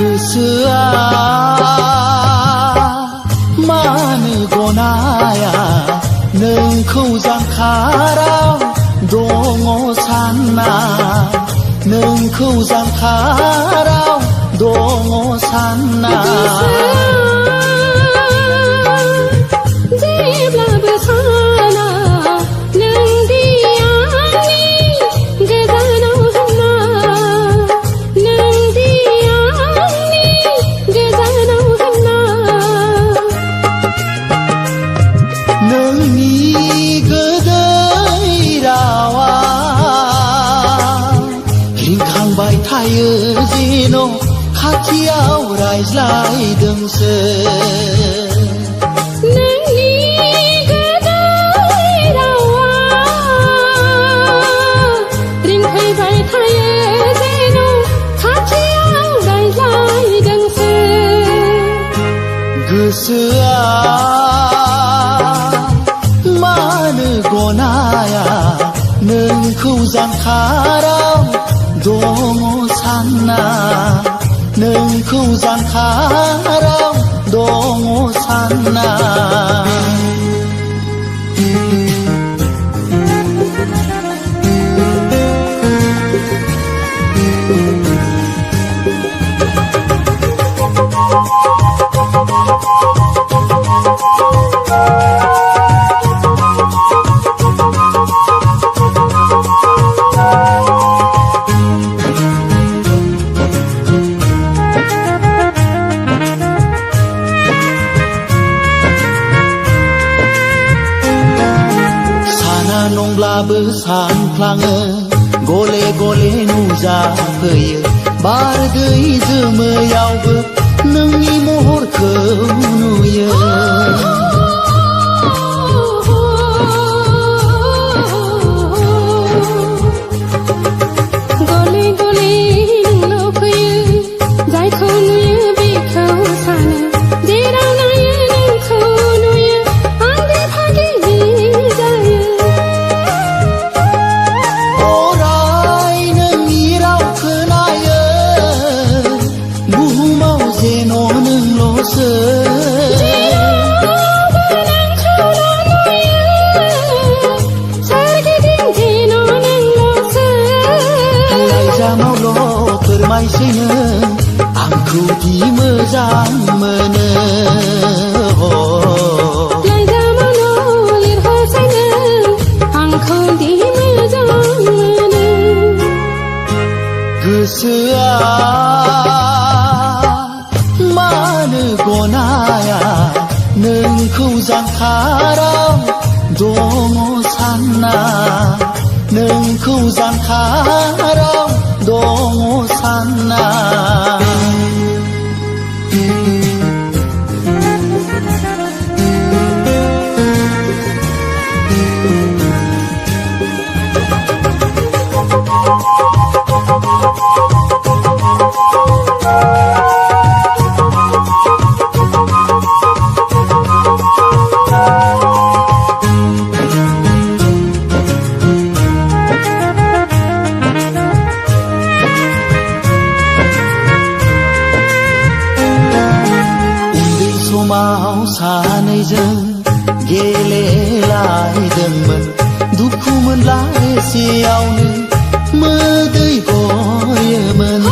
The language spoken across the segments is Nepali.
गोसोआ मानो गनाया नोंखौ जानखाराव दङ सानना नोंखौ जानखाराव दङ सानना जेब्लाबो साना नोंदि आंनि गोजानाव होनना नोंदि आंनि गोजानाव होनना नोंनि गोदै रावा रिंखांबाय थायो जेन' खाथियाव रायज्लायदोंसो नोंनि गोदै रावा रिंखांबाय थायो जेन' खाथियाव रायज्लायदोंसो गोसोआ मानो गनाया नोंखौ जानखाराव दङ सानना नोंखौ जानखाराव दङ सानना नंब्लाबो सानफ्लाङो गले गले नुजाफैयो बारदै जोमैयावबो नोंनि महरखौ नुयो गले गले नोंनाव फैयो जायखौ नुयो बेखौ सानो जेराव नायो नोंखौ नुयो आंनि भागिनि जायो फोरमायसै नों आंखौ दि मोजां मोनो लाइजामाव लिरहरसै नों आंखौ दि मोजां मोनो गोसोआ मानो गनाया नोंखौ जानखाराव दङ सानना नोंखौ जानखाराव दङ सानना समाव सानैजों गेलेलायदोंमोन दुखु मोनला एसेयावनो मोदै गयोमोन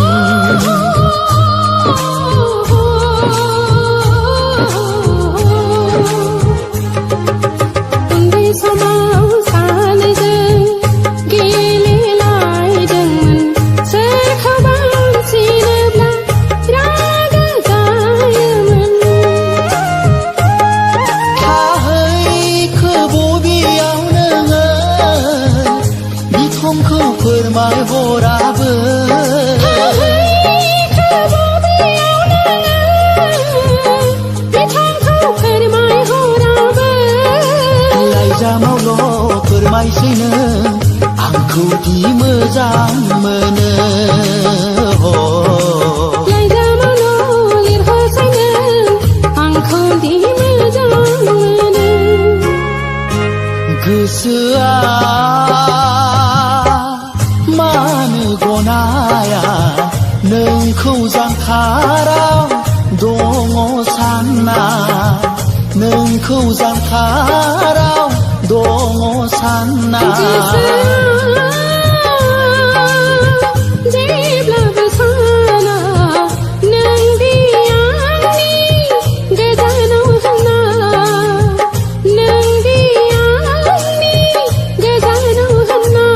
उन्दै समाव सानैजों गेलेलायदोंमोन सोरखौबा अनसिनोब्ला रागा जायोमोन बबेयाव नोङो बिथंखौ फोरमायहराबो लाइजामावल' फोरमायसै नों आंखौ दि मोजां मोनो लाइजामावल' लिरहरसै नों आंखौ दि मोजां मोनो गोसोआ मानो गनाया नोंखौ नोंखौ जानखाराव दङ सानना नोंखौ जानखाराव दङ सानना जेब्लाबो साना नों दि आंनि गोजानाव होनना नों दि आंनि गोजानाव होनना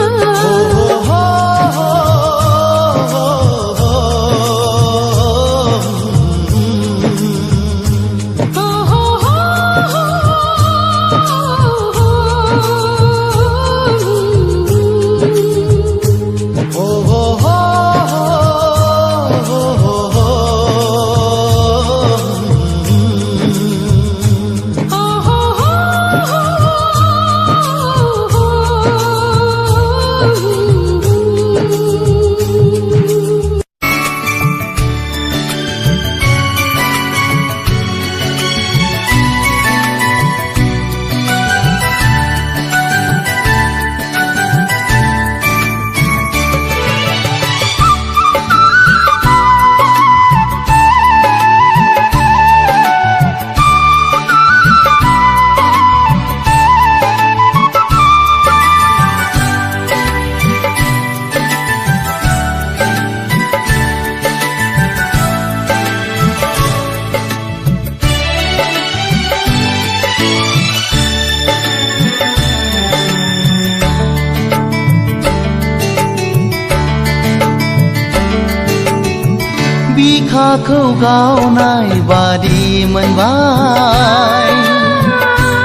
बिखाखौ गावनाय बादि मोनबाय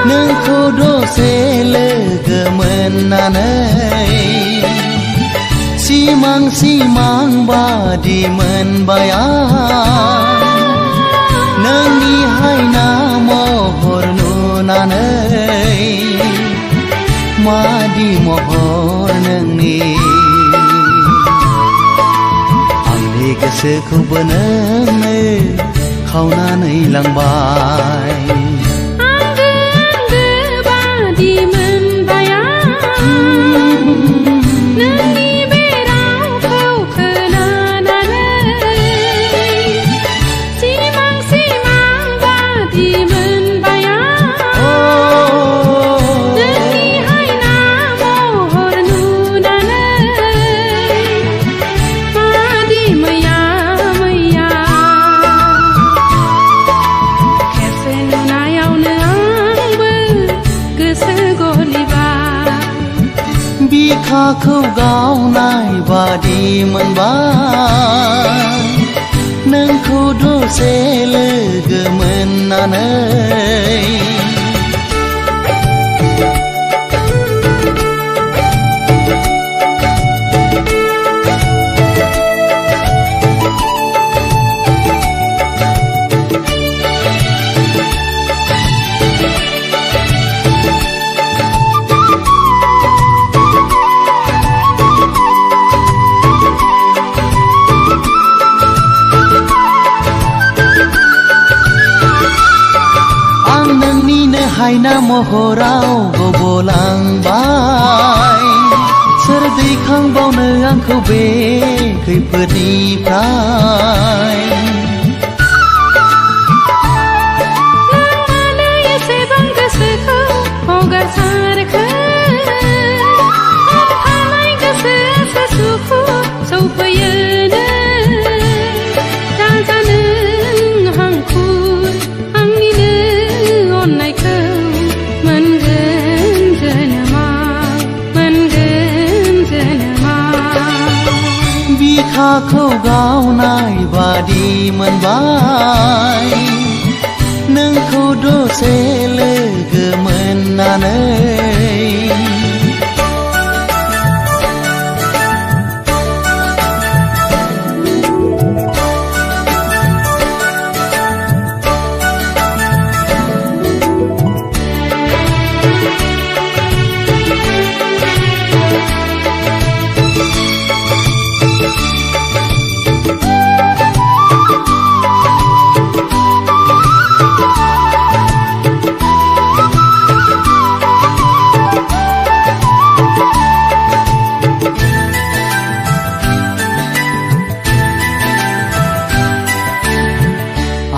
नोंखौ दसे लोगो मोननानै सिमां सिमां बादि मोनबाय आं नोंनि हायना महर नुनानै मादि महर नोंनि गोसोखौबो नोंनो खावनानै लांबाय आंगो आंगो बादि मोनबाय आं नोंनि बे रावखौ खोनानानै सिमां सिमां बादि मोनबाय आं नोंनि हायना महर नुनानै मैया मैया खेबसे नुनायावनो आंबो गोसो गलिबाय बिखाखौ गावनाय बादि मोनबाय नोंखौ दसे लोगो मोननानै हायना महराव गबलांबाय सोर दैखांबावनो आंखौ बे खैफोदनिफ्राय मानो एसेबां गोसोखौ हगारसारखो थानाय गोसोआसो सुखु सौफैयोनो राजा नों हांखुर आंनिनो अननायखौ बिखाखौ गावनाय बादि मोनबाय नोंखौ दसे लोगो मोननानै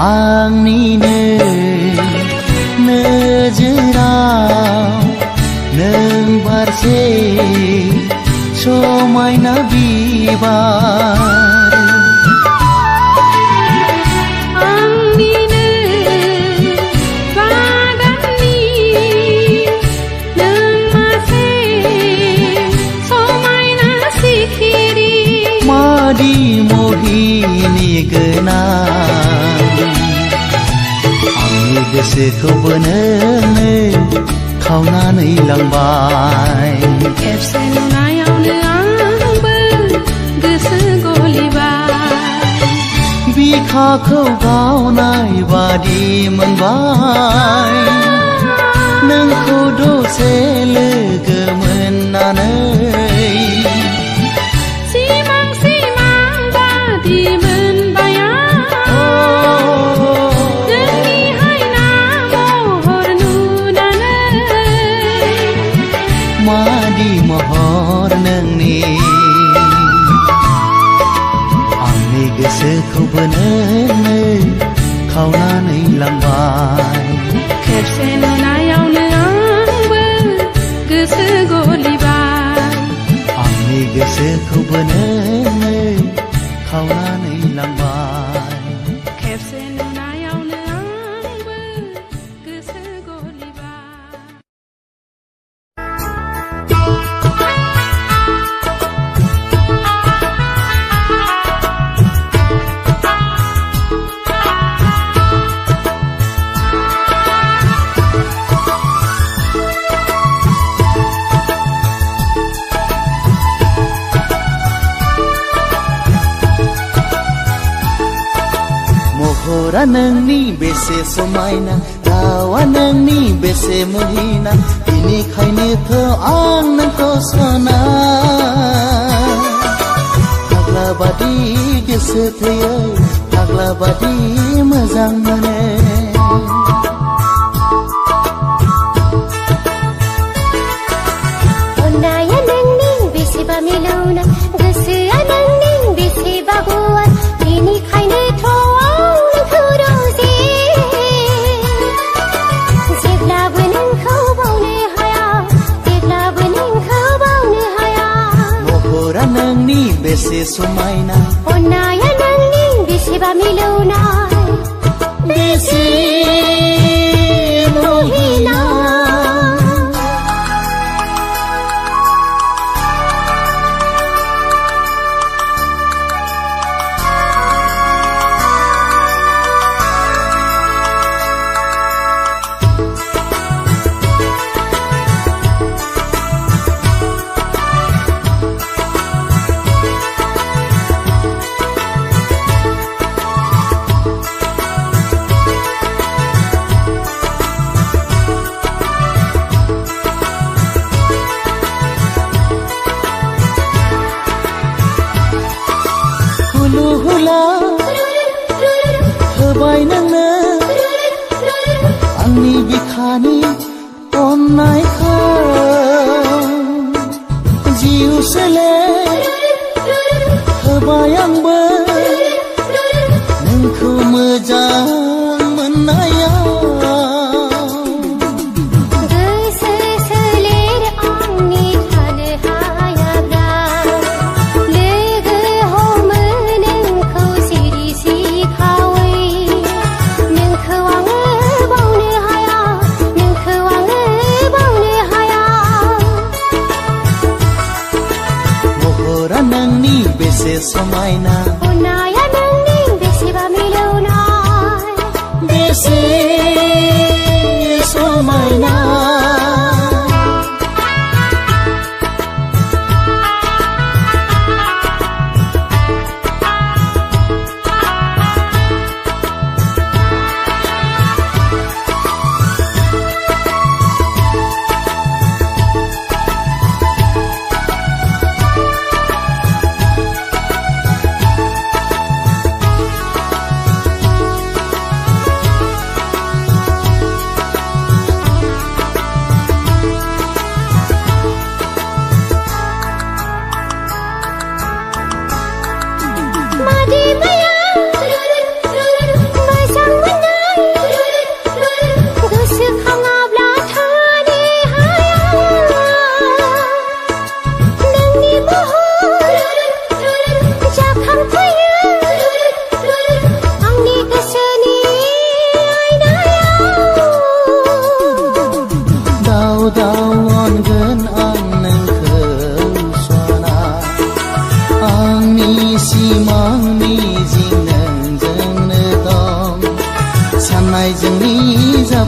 आंनिनो नोजोराव नों बारसे समायना बिबार आंनिनो बागाननि नों मासे समायना सिखिरि मादि महिनि गोनां आंनि गोसोखौबो नोंनो खावनानै लांबाय खेबसे नुनायावनो आंबो गोसो गलिबाय बिखाखौ गावनाय बादि मोनबाय नोंखौ दसे लोगो मोननानै सिमां सिमां बादि मोनबाय नोंनि हायना महर नुनानै मादि महर नोंनि आंनि गोसोखौबो नोंनो खावनानै लांबाय खेबसे नुनायावनो आंबो गोसो गलिबाय आंनि गोसोखौबो नोंनो खावनानै लांबाय खेबसे नुनायावनो आंबो गोसो गलिबाय महरा नोंनि बेसे समायना रावा नोंनि बेसे मुहिना बिनिखायनोथ' आं नोंखौ सना फाग्ला बादि गोसो थैयो फाग्ला बादि मोजां मोनो अननाया नोंनि बेसेबा मिलौना गोसोआ नोंनि बेसेबा गुवार बेनिखायनोथ' आं नोंखौ रोजे जेब्लाबो नोंखौ बावनो हाया जेब्लाबो नोंखौ बावनो हाया महरा नोंनि बेसे समायना अननाया नोंनि बेसेबा मिलौना बेसे मुहिना होबाय नोंनो आंनि बिखानि अननायखौ जिउ सोले होबाय आंबो नोंखौ मोजां मोननायाव गोसो सोलेर आंनि थानो हायाब्ला लोगो हमो नोंखौ सिरि सिखावै नोंखौ आङो बावनो हाया नोंखौ आङो बावनो हाया महरा नोंनि बेसे समायना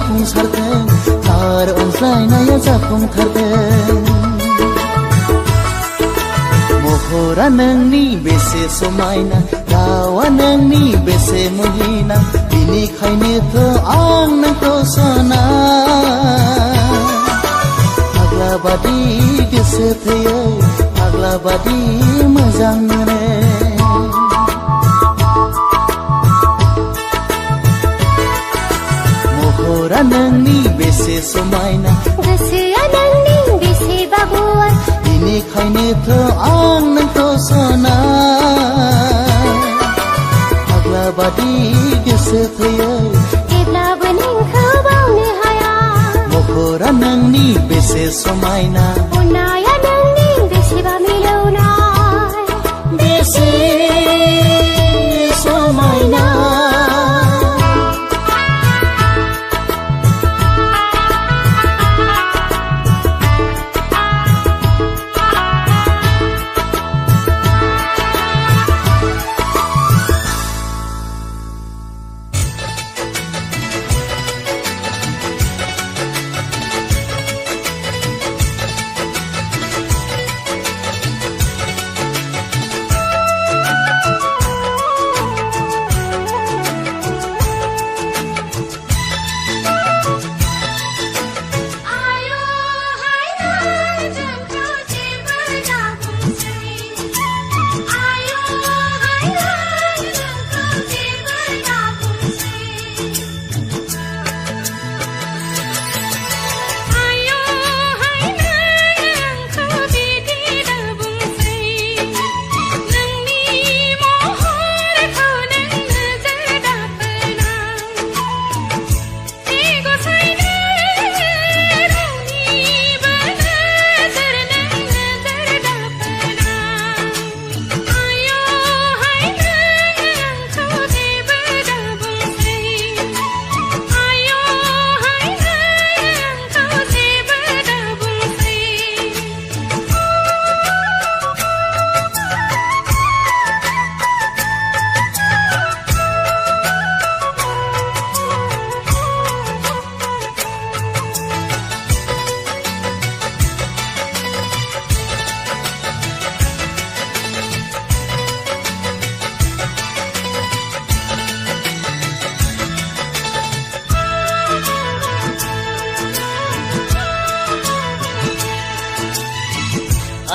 जाफुंसारदों थार अनज्लायनाया जाफुंथारदों महरा नोंनि बेसे समायना रावा नोंनि बेसे मुहिना बिनिखायनोथ' आं नोंखौ सना फाग्ला बादि गोसो थैयो फाग्ला बादि मोजां मोनो महरा नोंनि बेसे समायना गोसोआ नोंनि बेसेबा गुवार बिनिखायनोथ' आं नोंखौ सना फाग्ला बादि गोसो थैयो जेब्लाबो नोंखौ बावनो हाया महरा नोंनि बेसे समायना अननाया नोंनि बेसेबा मिलौनाय बेसे समायना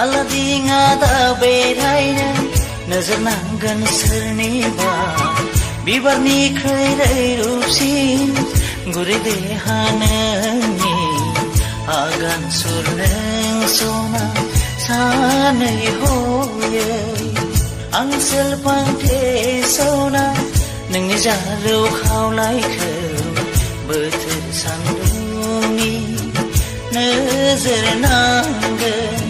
आलादिङा दा बेरायनो नोजोर नांगोन सोरनिबा बिबारनिख्रुइ रैरुबसिन गुरै देहा नोंनि आगान सुर नों सना सानै हयै आं सेलफांथे सना नोंनि जारौ खावलायखौ बोथोर सान्दुंनि नोजोर नांगोन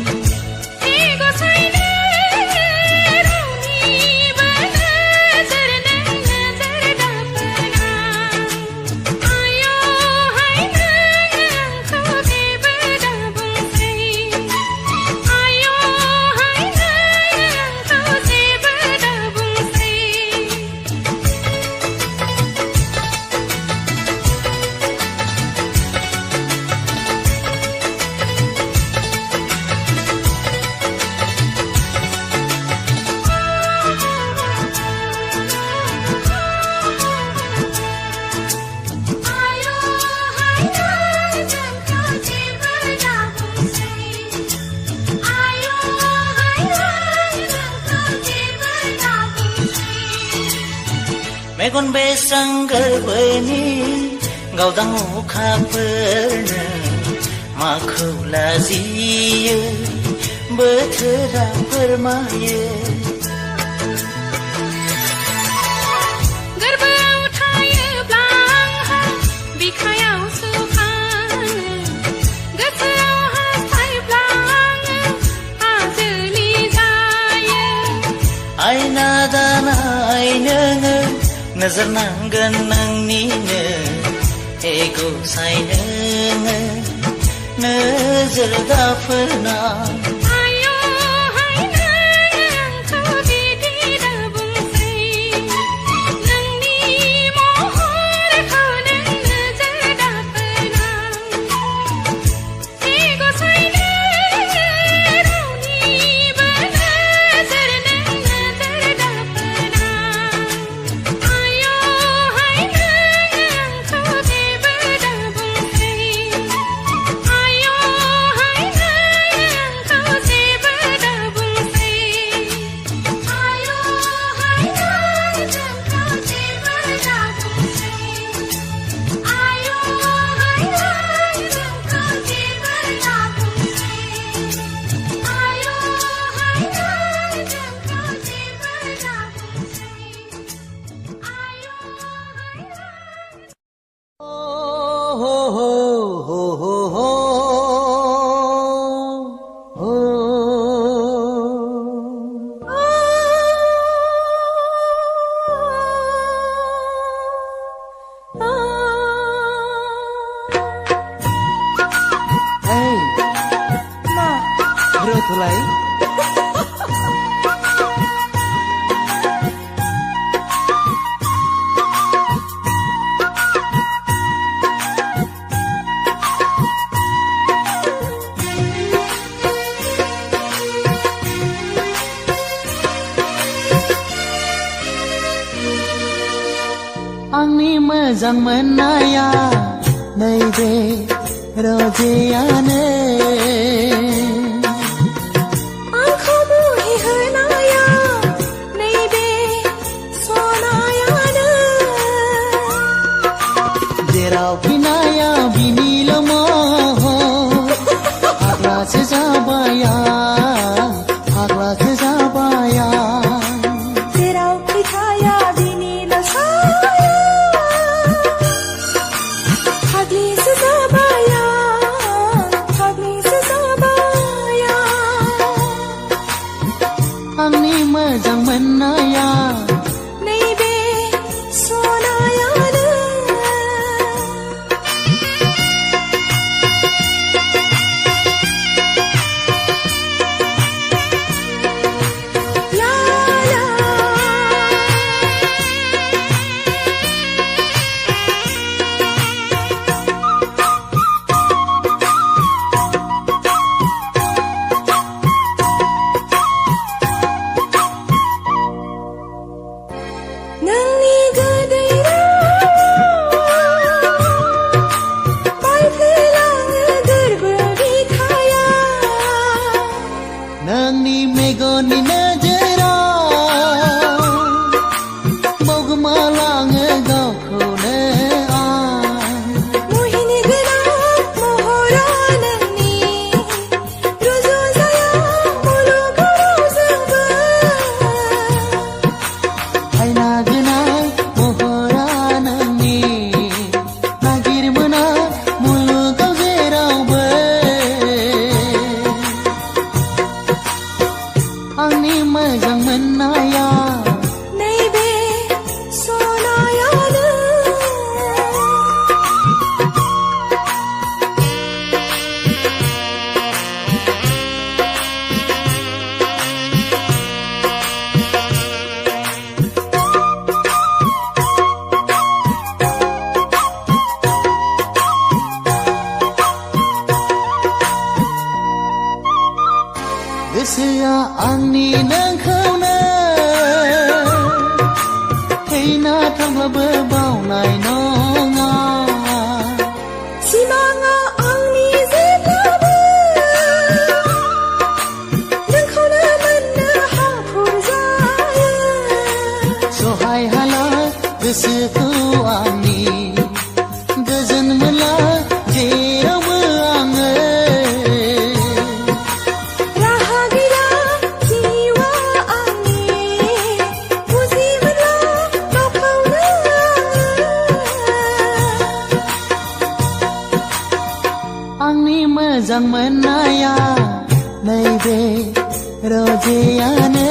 मेगन बेसां गोरबोनि गावदां अखाफोरनो माखौ लाजियो बोथोरा फोरमायो गोरबोआव थायोब्ला आंहा बिखायाव सुखाङो गोसोआव हास्थायब्ला आङो आजोलि जायो आयना दानाय नोङो नोजोर नांगोन नोंनिनो एगौ साय नोङो नोजोर दाफोरना मान्छेलाई आंनि मोजां मोननाया नैबे रजेयानो आंखौ मुहि होनाया नैबे सनायानो जेरावखि नाया बिनिल' महर फाग्लासो जाबाय आं फाग्लासो जाबाय आं जेरावखि थाया बिनिल' साया फाग्लिसो जाबाय आं फाग्लिसो जाबाय आं आंनि मोजां मोननाया नैबे सनायानो ला ला नोंनि गोदै बायफ्लेलाङो गोरबो बिखाया नोंनि मेगननि नोजोराव बावगोमालाङो गावखौनो आं मुहिनि गोनां महरा नोंनि रुजुजाया मुलुगाव रावजोंबो आयना गोनां महरा नोंनि नागिर मोना मुलुगाव जेरावबो आंनि मोजां मोननाया नैबे सनायानो गोसोआ आंनि नोंखौनो थैना थांब्लाबो बावनाय नङा सिमाङा आंनि जेब्लाबो नोंखौनो मोननो हाफुर जायो सहाय हाला गोसोखौ आंनि गोजोन मोनला जेरावबो आङो राहा गैला जिउआ आंनि बुजि मोनला गावखौनो आंनि मोजां मोननाया नैबे रजेयानो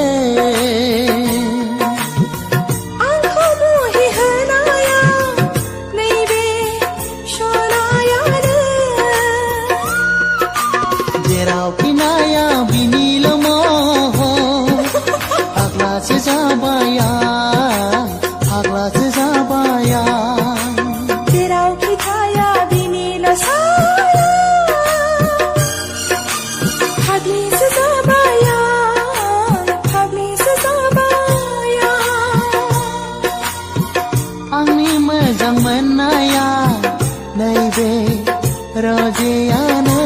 आंखौ मुहि होनाया नैबे सनायानो जेरावखि नाया बिनिल' महर फाग्लासो जाबाय आं फाग्लासो जाबाय आं जेरावखि थाया बिनिल' साया फाग्लिसो जाबाय आं फाग्लिसो जाबाय आंनि मोजां मोननाया नैबे रजेयानो